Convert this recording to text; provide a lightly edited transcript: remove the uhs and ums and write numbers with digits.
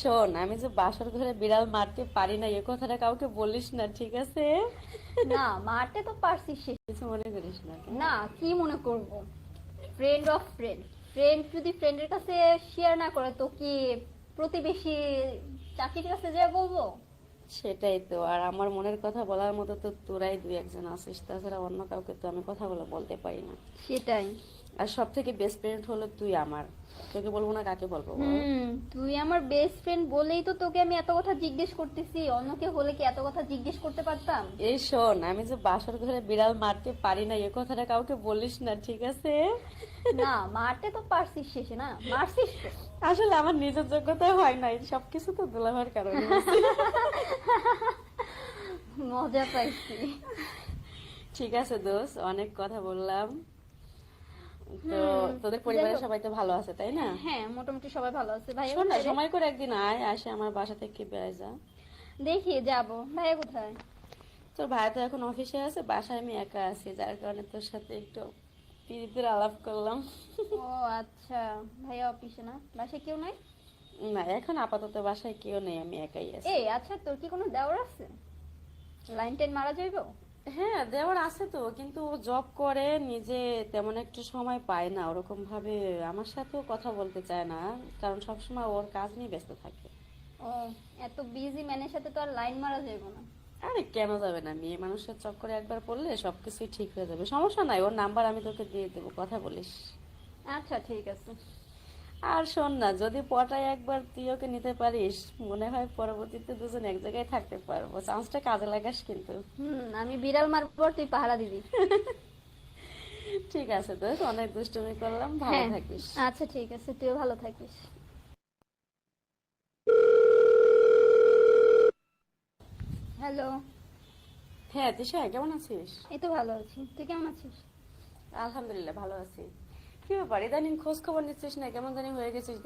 শোন, আমি যে বাসর ঘরে বিড়াল মারতে পারি না এ কথাটা কাউকে বলিস না, ঠিক আছে? না, মারতে তো পারছিস কিছু মনে করিস না না, কি মনে করব? ফ্রেন্ড অফ ফ্রেন্ড, ফ্রেন্ড যদি ফ্রেন্ডের কাছে শেয়ার না করে তো কি প্রতিবেশী চাচির কাছে যেয়ে বলবো? সেটাই তো। আর আমার মনের কথা বলার মতো তো তোরাই দুই একজন আছিস, তাছাড়া অন্য কাউকে তো আমি কথাগুলো বলতে পারি না। সেটাই। আর সব থেকে বেস্ট ফ্রেন্ড হলো তুই আমার। তোকে বলবো না কাকে বলবো বল? তুই আমার বেস্ট ফ্রেন্ড বলেই তো তোকে আমি এত কথা জিজ্ঞেস করতেছি, অন্য কেউ হলে কি এত কথা জিজ্ঞেস করতে পারতাম? এই শোন, আমি যে বাসর ঘরে বিড়াল মারতে পারি না এ কথাটা কাউকে বলিস না, ঠিক আছে? না, মারতে তো পারছিস শেষে, না মারছিস তো। আসলে আমার নিজের যোগ্যতা হয় নাই, সবকিছু তো দুলাভাইয়ের কারণে হয়েছে। মজা পাইছি। ঠিক আছে দোস্ত, অনেক কথা বললাম। তো তোদের যাই পরিবারের হোক, সবাই তো ভালো আছে, তাই না? হ্যাঁ মোটামুটি সবাই ভালো আছে। ভাইয়া শোন না, কোথায় রে? সময় করে একদিন আয়, আসে আমার বাসা থেকে বেড়াই যা। দেখি যাবো। ভাইয়া কোথায়? তোর ভাই তো এখন অফিসে আছে, বাসায় আমি একা আছি, যার কারণে তোর সাথে একটু প্রীতির আলাপ করলাম। ও আচ্ছা, ভাইয়া অফিসে না, বাসায় কেউ নাই? না, এখন আপাতত বাসায় কেউ নেই, আমি একাই আছি। এই আচ্ছা, তোর কি কোনো দেওর আছে? লাইন টেন মারা যাইবো? হ্যাঁ, দেওয়ার আছে তো, কিন্তু ও জব করে নিজে, তেমন একটু সময় পায় না ওরকম ভাবে আমার সাথেও কথা বলতে চায় না, কারণ সবসময় ওর কাজ নিয়ে ব্যস্ত থাকে। ও, এত বিজি ম্যানের সাথে তো আর লাইন মারা যাইবো না। আরে কেন যাবে না, মেয়ে মানুষের চক্করে একবার পড়লে সবকিছুই ঠিক হয়ে যাবে, সমস্যা নাই, ওর নাম্বার আমি তোকে দিয়ে দেবো, কথা বলিস। আচ্ছা ঠিক আছে। আর শোন না, যদি পটায় একবার তুই ওকে নিতে পারিস, মনে হয় পরবর্তীতে দুজন এক জায়গায় থাকতে পারবো, চান্সটা কাজে লাগাস কিন্তু। আমি বিড়াল মারবো আর তুই পাহারা দিবি। ঠিক আছে তো, অনেক দুষ্টুমি করলাম, ভালো হ্যাঁ, থাকিস। আচ্ছা ঠিক আছে, তুইও ভালো থাকিস। হ্যালো। হ্যাঁ তিশা, কেমন আছিস? এই তো ভালো আছি, তুই কেমন আছিস? আলহামদুলিল্লাহ ভালো আছি। কি ব্যাপার, ইদানিং খোঁজ খবর নিচ্ছিস না, কেমন জানি হয়ে গেছিস।